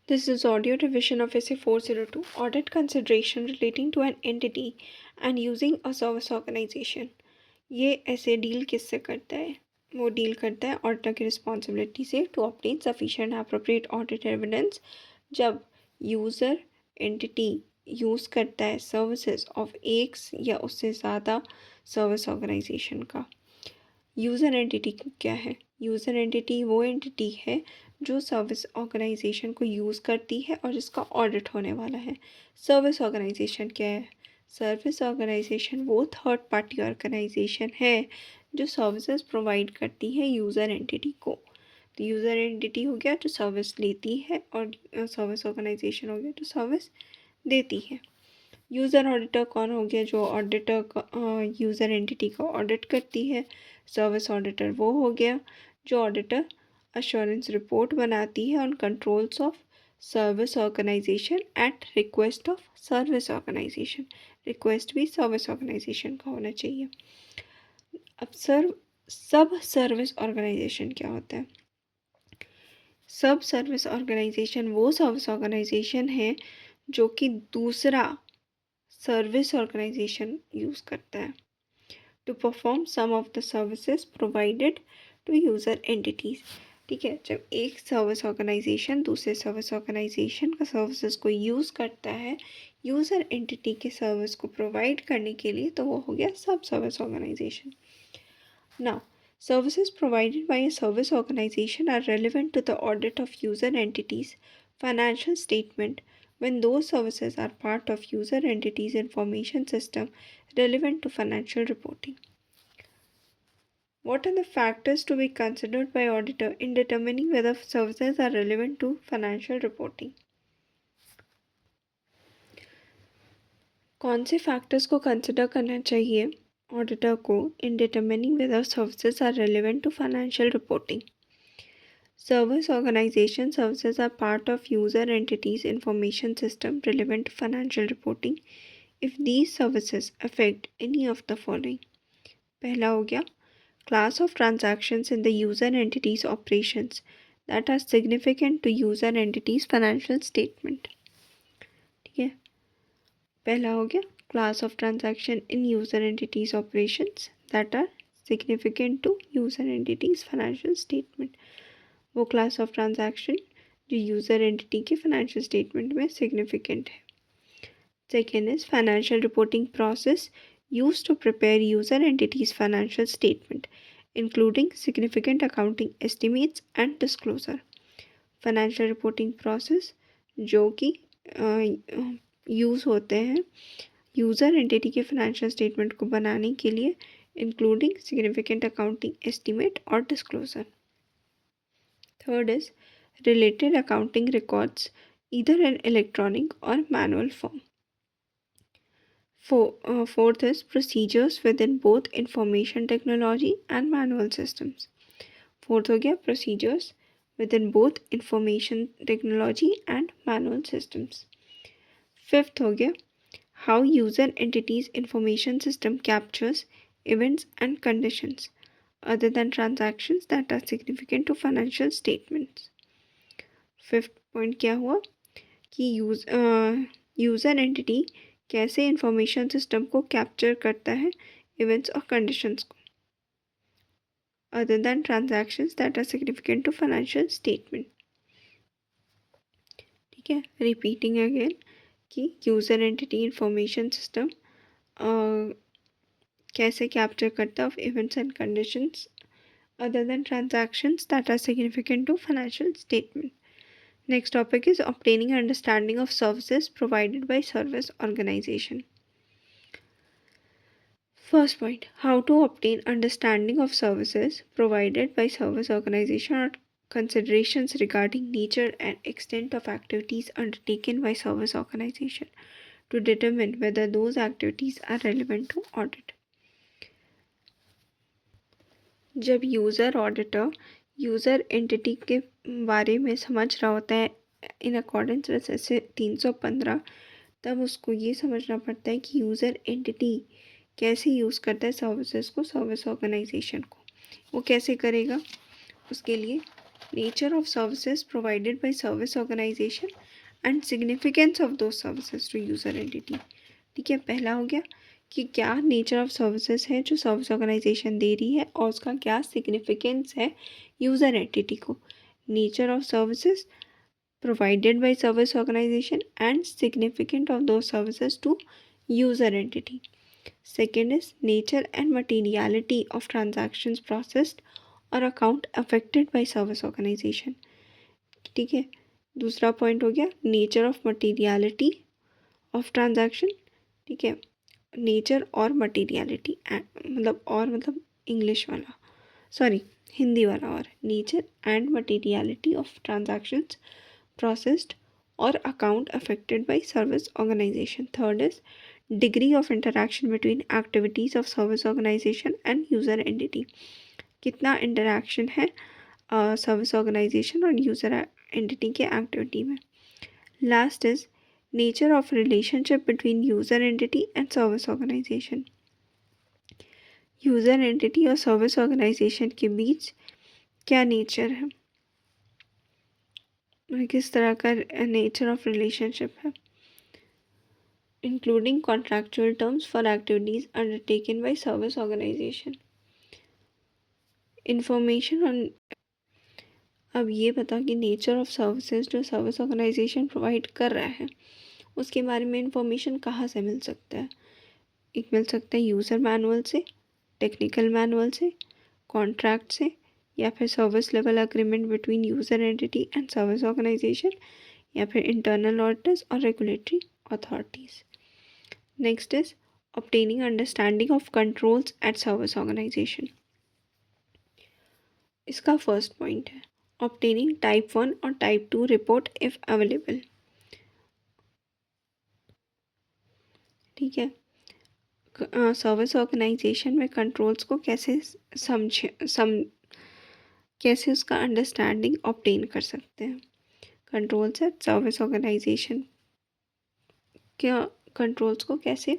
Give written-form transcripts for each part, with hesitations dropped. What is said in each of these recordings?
This is audio revision of essay 402, audit consideration relating to an entity and using a service organization. ये ऐसे deal किससे करता है? वो डील करता है ऑडिटर की रिस्पॉन्सिबिलिटी से to obtain sufficient appropriate audit evidence जब यूज़र एंटिटी यूज़ करता है सर्विसेज ऑफ एक या उससे ज़्यादा सर्विस ऑर्गेनाइजेशन का। यूज़र एंटिटी क्या है? यूज़र एंटिटी वो एंटिटी है जो सर्विस ऑर्गेनाइजेशन को यूज़ करती है और जिसका ऑडिट होने वाला है। सर्विस ऑर्गेनाइजेशन क्या है? सर्विस ऑर्गेनाइजेशन वो थर्ड पार्टी ऑर्गेनाइजेशन है जो सर्विसेज प्रोवाइड करती है यूज़र एंटिटी को। तो यूज़र एंटिटी हो गया जो सर्विस लेती है और सर्विस ऑर्गेनाइजेशन हो गया जो सर्विस देती है। यूज़र ऑडिटर कौन हो गया? जो ऑडिटर का यूज़र एंटिटी को ऑडिट करती है। सर्विस ऑडिटर वो हो गया जो ऑडिटर अश्योरेंस रिपोर्ट बनाती है on controls of service organisation at request of service organisation. Request भी सर्विस ऑर्गेनाइजेशन का होना चाहिए। अब सब सर्विस ऑर्गेनाइजेशन क्या होता है? सब सर्विस ऑर्गेनाइजेशन वो सर्विस ऑर्गेनाइजेशन है जो कि दूसरा सर्विस ऑर्गेनाइजेशन यूज़ करता है to perform some of the services provided to user entities. ठीक है, जब एक सर्विस ऑर्गेनाइजेशन दूसरे सर्विस ऑर्गेनाइजेशन का सर्विसेज को यूज़ करता है यूज़र एंटिटी के सर्विस को प्रोवाइड करने के लिए, तो वो हो गया सब service organisation. Now services provided by a service organization are relevant to the audit of user entities financial statement when those services are part of user entities information system relevant to financial reporting. What are the factors to be considered by auditor in determining whether services are relevant to financial reporting? कौन से factors को consider करना चाहिए auditor को in determining whether services are relevant to financial reporting? Service organization services are part of user entities information system relevant to financial reporting if these services affect any of the following. पहला हो गया class of transactions in the user entities operations that are significant to user entities financial statement. ठीक है, पहला हो गया class of transaction in user entities operations that are significant to user entities financial statement. वो class of transaction जो user entity के financial statement में significant है। Second is financial reporting process use to prepare user entities financial statement including significant accounting estimates and disclosure. Financial reporting process जो कि use होते हैं user entity के financial statement को बनाने के लिए इंक्लूडिंग सिग्निफिकेंट अकाउंटिंग एस्टिमेट और disclosure. Third is related accounting records, either in electronic or manual form. Fourth is procedures within both information technology and manual systems. Fourth हो गया procedures within both information technology and manual systems. Fifth हो गया how user entities information system captures events and conditions other than transactions that are significant to financial statements. Fifth point क्या हुआ कि user entity कैसे information system को capture करता है events और कंडीशंस को other than transactions that are significant to financial statement. ठीक है, रिपीटिंग अगेन कि यूज़र एंटिटी इंफॉर्मेशन सिस्टम कैसे कैप्चर करता है of events and conditions other than transactions that are significant to financial statement. Next topic is obtaining understanding of services provided by service organization. First point, how to obtain understanding of services provided by service organization or considerations regarding nature and extent of activities undertaken by service organization to determine whether those activities are relevant to audit. जब user auditor user entity के बारे में समझ रहा होता है in accordance with ऐसे 315, तब उसको ये समझना पड़ता है कि यूज़र एंटिटी कैसे यूज़ करता है सर्विसेज को सर्विस ऑर्गेनाइजेशन को। वो कैसे करेगा? उसके लिए nature of services provided by service organisation and significance of those services to user entity. ठीक है, पहला हो गया कि क्या नेचर ऑफ सर्विसेज है जो सर्विस ऑर्गेनाइजेशन दे रही है और उसका क्या सिग्निफिकेंस है यूज़र एंटिटी को। Nature of services provided by service organization and significant of those services to user entity. Second is nature and materiality of transactions processed or account affected by service organization. ठीक है, दूसरा point हो गया nature of materiality of transaction. ठीक है, nature और materiality मतलब English वाला, सॉरी हिंदी वाला, और nature and materiality of transactions processed or account affected by service organization. Third is degree of interaction between activities of service organization and user entity. कितना interaction है service organization और user entity के activity में. Last is nature of relationship between user entity and service organization. user entity और service organization के बीच क्या nature है, किस तरह का नेचर ऑफ रिलेशनशिप है, including contractual terms for activities undertaken by service organisation. Information on, अब ये बता कि नेचर ऑफ सर्विसेज जो सर्विस ऑर्गेनाइजेशन प्रोवाइड कर रहा है उसके बारे में इंफॉर्मेशन कहाँ से मिल सकता है। एक मिल सकता है यूज़र मैनुअल से, टेक्निकल मैनुअल से, कॉन्ट्रैक्ट से, या फिर service level agreement between user entity and service organisation, या फिर इंटरनल ऑडिटर्स और regulatory authorities. Next is obtaining understanding of controls at service organisation. इसका फर्स्ट पॉइंट है ऑब्टेनिंग टाइप 1 और टाइप 2 रिपोर्ट इफ अवेलेबल। ठीक है, सर्विस ऑर्गेनाइजेशन में controls को कैसे कैसे उसका अंडरस्टैंडिंग ऑब्टेन कर सकते हैं। कंट्रोल्स एट सर्विस ऑर्गेनाइजेशन क्या कंट्रोल्स को कैसे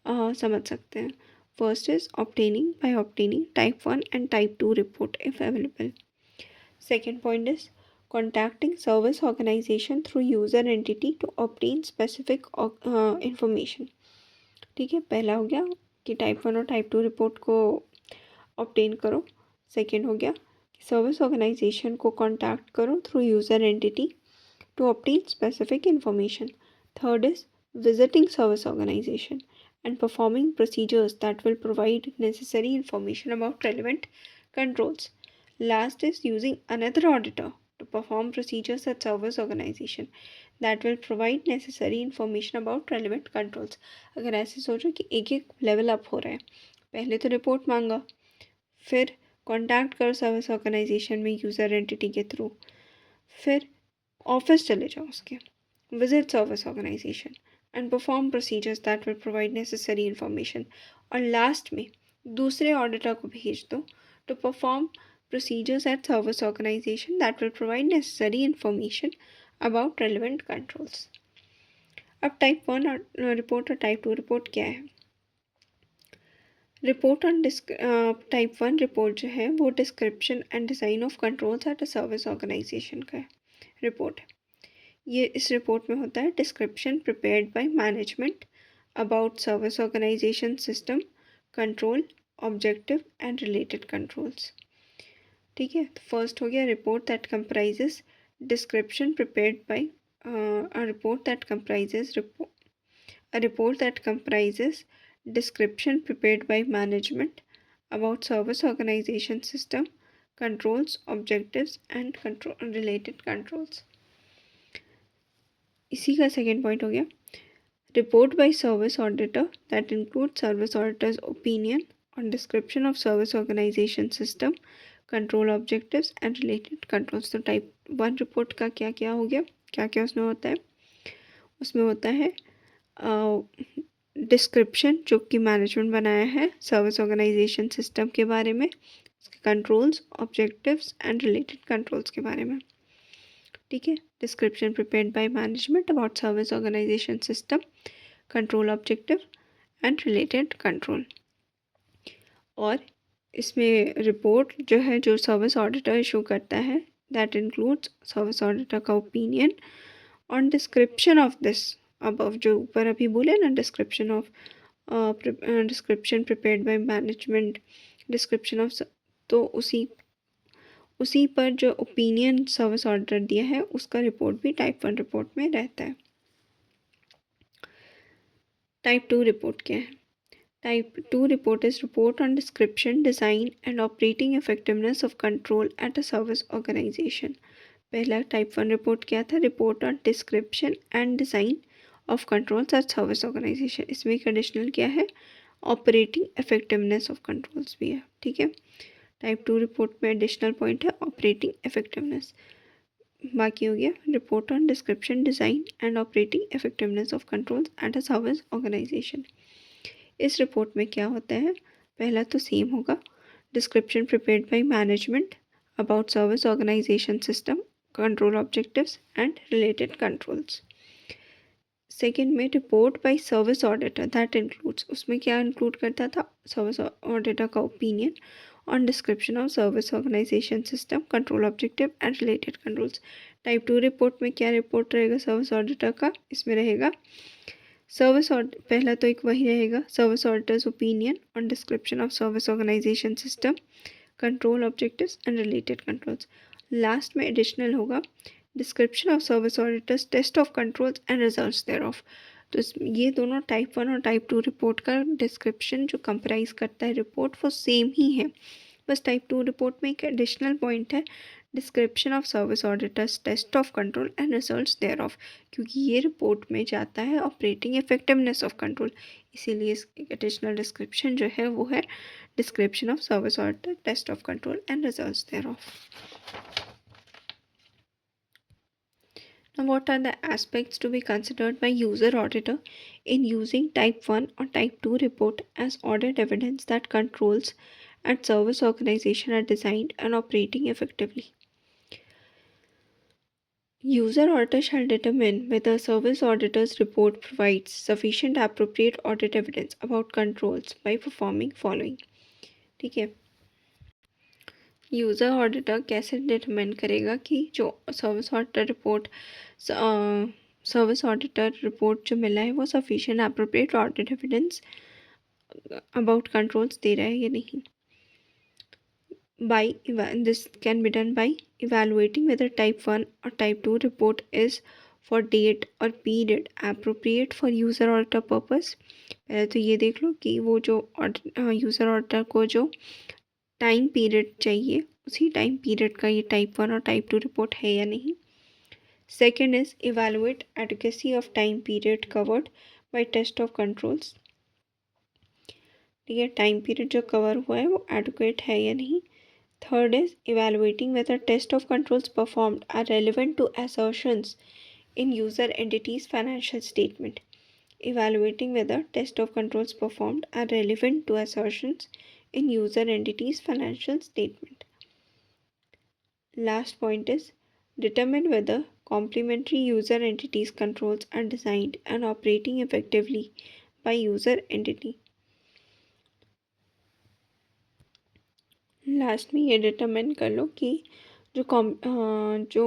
समझ सकते हैं। First is obtaining by obtaining type 1 and type 2 report if available. Second point is contacting service organisation through user entity to obtain specific information. ठीक है, पहला हो गया कि टाइप 1 और टाइप 2 रिपोर्ट को ऑब्टेन करो। सेकेंड हो गया कि सर्विस ऑर्गेनाइजेशन को कॉन्टैक्ट करो through user entity to obtain specific information. Third is visiting service organization and performing procedures that will provide necessary information about relevant controls. Last is using another auditor to perform procedures at service organization that will provide necessary information about relevant controls. अगर ऐसे सोचो कि एक एक level up हो रहा है, पहले तो रिपोर्ट मांगा, फिर कॉन्टैक्ट करो सर्विस ऑर्गेनाइजेशन में यूज़र एंटिटी के थ्रू, फिर ऑफिस चले जाओ उसके, visit service organisation and perform procedures that will provide necessary information, और लास्ट में दूसरे ऑडिटर को भेज दो to perform procedures at service organisation that will provide necessary information about relevant controls. अब टाइप 1 रिपोर्ट और टाइप 2 रिपोर्ट क्या है। रिपोर्ट ऑन टाइप 1 रिपोर्ट जो है वो description and design of controls at a service organisation का report है। ये इस रिपोर्ट में होता है description prepared by management about service organisation system, control, objective and related controls. ठीक है, तो फर्स्ट हो गया report that comprises description prepared by report that comprises description prepared by management about service organization system, controls, objectives and related controls. इसी का second point हो गया report by service auditor that include service auditors opinion on description of service organisation system, control, objectives and related controls. तो type 1 report का क्या क्या हो गया, क्या क्या उसमें होता है। उसमें होता है डिस्क्रिप्शन जो कि मैनेजमेंट बनाया है सर्विस ऑर्गेनाइजेशन सिस्टम के बारे में, controls, objectives and related controls के बारे में। ठीक है, description prepared by management about service organisation system, control, objective and related control. और इसमें रिपोर्ट जो है जो सर्विस ऑडिटर इशू करता है दैट इंक्लूड्स सर्विस ऑडिटर का opinion on description of this, अब जो ऊपर अभी बोले ना, description of description prepared by management, description of, तो उसी पर जो ओपिनियन सर्विस ऑडिटर दिया है उसका रिपोर्ट भी टाइप 1 रिपोर्ट में रहता है। टाइप 2 रिपोर्ट क्या है? Type 2 report is report on description, design and operating effectiveness of control at a service organisation. पहला टाइप 1 रिपोर्ट क्या था? Report on description and design of controls at service organisation. इसमें एक एडिशनल क्या है? Operating effectiveness of controls भी है, ठीक है। टाइप 2 रिपोर्ट में एडिशनल पॉइंट है ऑपरेटिंग इफेक्टिवनेस। बाकी हो गया report on description, design and operating effectiveness of controls at a service organisation. इस रिपोर्ट में क्या होता है? पहला तो सेम होगा, description prepared by management about service organisation system, control objectives and related controls. Second में report by service auditor, that includes, उसमें क्या इंक्लूड करता था? सर्विस ऑडिटर का opinion on description of service organisation system, control objective and related controls. Type 2 report में क्या report रहेगा service auditor का? इसमें रहेगा सर्विस ऑडिट, पहला तो एक वही रहेगा, service auditors opinion on description of service organisation system, control objectives and related controls. Last में एडिशनल होगा description of service auditors, test of controls and results thereof. तो ये दोनों टाइप 1 और टाइप 2 रिपोर्ट का डिस्क्रिप्शन जो comprise करता है रिपोर्ट वो सेम ही है, बस टाइप 2 रिपोर्ट में एक एडिशनल पॉइंट है description of service auditors, test of control and results thereof, क्योंकि ये रिपोर्ट में जाता है ऑपरेटिंग इफेक्टिवनेस ऑफ कंट्रोल, इसीलिए इस एडिशनल डिस्क्रिप्शन जो है वो है description of service auditor, test of control and results thereof. Now, what are the aspects to be considered by user auditor in using type 1 or type 2 report as audit evidence that controls at service organization are designed and operating effectively? User auditor shall determine whether service auditor's report provides sufficient appropriate audit evidence about controls by performing following. ठीक है, user auditor कैसे determine करेगा कि जो service auditor report service auditor report जो मिला है वो sufficient appropriate audit evidence about controls दे रहा है या नहीं? By this can be done by evaluating whether type 1 or type 2 report is for date or period appropriate for user auditor purpose। पहले तो ये देख लो कि वो जो यूज़र ऑडिटर को जो टाइम पीरियड चाहिए उसी टाइम पीरियड का ये टाइप 1 और टाइप 2 रिपोर्ट है या नहीं। Second is evaluate adequacy of time period covered by test of controls. ठीक है, टाइम पीरियड जो कवर हुआ है वो एडुकेट है या नहीं। Third is evaluating whether test of controls performed are relevant to assertions in user entities financial statement. Evaluating whether test of controls performed are relevant to assertions in user entity's financial statement. Last point is determine whether complementary user entities controls are designed and operating effectively by user entity. Last में ये determine कर लो कि जो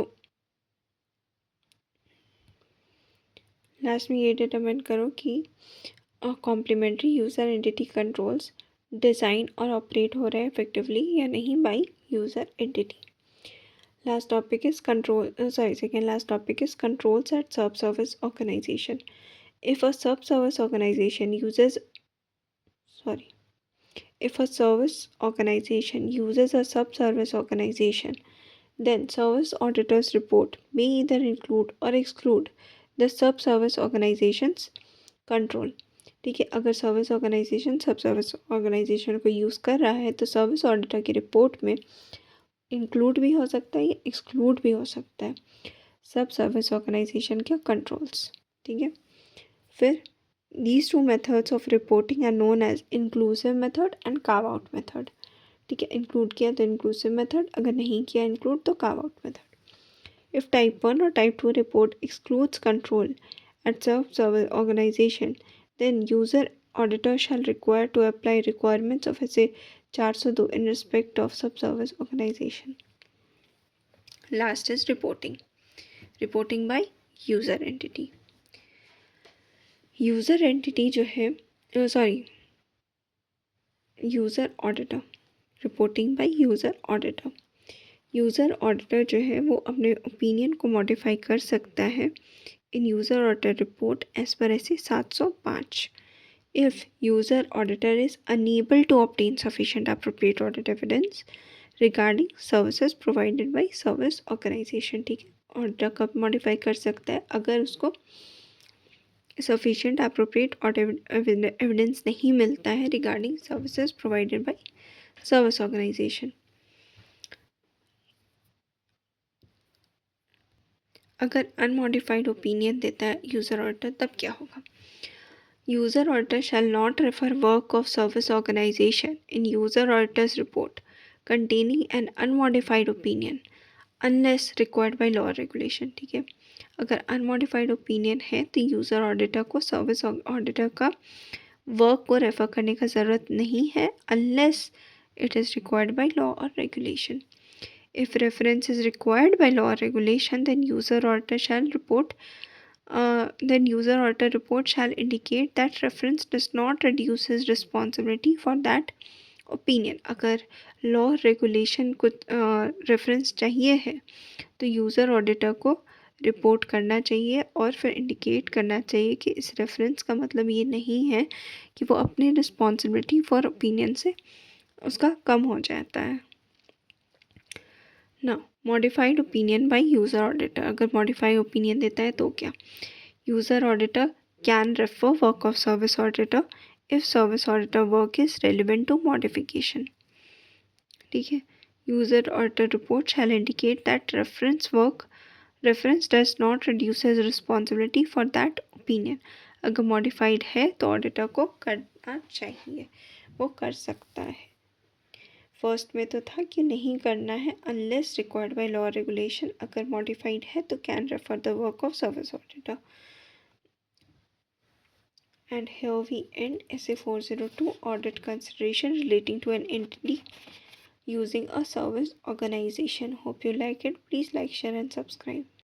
last में ये determine करो कि complementary user entity controls design और ऑपरेट हो रहे हैं इफेक्टिवली या नहीं by user entity. Last topic is second last topic is controls at subservice organization. If a subservice organization uses, if a service organization uses a subservice organization, then service auditor's report may either include or exclude the subservice organization's control. ठीक है, अगर service organisation सब service organisation को use कर रहा है तो service auditor की रिपोर्ट में इंक्लूड भी हो सकता है या एक्सक्लूड भी हो सकता है सब सर्विस ऑर्गेनाइजेशन के कंट्रोल्स। ठीक है, फिर these two methods of reporting are known as inclusive method and carve out method. ठीक है, इंक्लूड किया तो इंक्लूसिव मेथड, अगर नहीं किया इंक्लूड तो carve out method. If type 1 और type 2 report excludes control at सब service organisation, then user auditor shall require to apply requirements of SA 402 in respect of subservice organization. Last is reporting bye user entity. User entity जो है user auditor, reporting bye user auditor. User auditor जो है वो अपने opinion को modify कर सकता है in user auditor report as per SA 705। If user auditor is unable to obtain sufficient appropriate audit evidence regarding services provided by service organisation. ठीक है, ऑडिटर कब मॉडिफाई कर सकता है? अगर उसको सफिशिएंट एप्रोप्रिएट ऑडिट एविडेंस नहीं मिलता है regarding services provided by service organisation. अगर अनमॉडिफाइड ओपिनियन देता है यूज़र ऑडिटर, तब क्या होगा? User auditor shall not refer work of service organisation in user auditors report containing an unmodified opinion unless required by law regulation. ठीक है, अगर unmodified opinion है तो यूज़र ऑडिटर को सर्विस ऑडिटर का वर्क को रेफ़र करने का ज़रूरत नहीं है unless it is required by law और regulation. If reference is required by law or regulation, then user auditor report shall indicate that reference does not reduce his responsibility for that opinion। अगर law regulation को reference चाहिए है तो user auditor को report करना चाहिए और फिर इंडिकेट करना चाहिए कि इस रेफरेंस का मतलब ये नहीं है कि वो अपनी रिस्पॉन्सिबिलिटी फॉर ओपिनियन से उसका कम हो जाता है ना। Modified opinion by user auditor, अगर मॉडिफाइड ओपिनियन देता है तो क्या? User auditor can refer work of service auditor if service auditor work is relevant to modification. ठीक है, user auditor report shall indicate that reference does not reduce his responsibility for that opinion. अगर modified है तो auditor को करना चाहिए, वो कर सकता है। फर्स्ट में तो था कि नहीं करना है unless required by law regulation, अगर मॉडिफाइड है तो can refer the work of service auditor. And here we end essay 402 audit consideration relating to an entity using a service organization. Hope you like it. Please like, share and subscribe.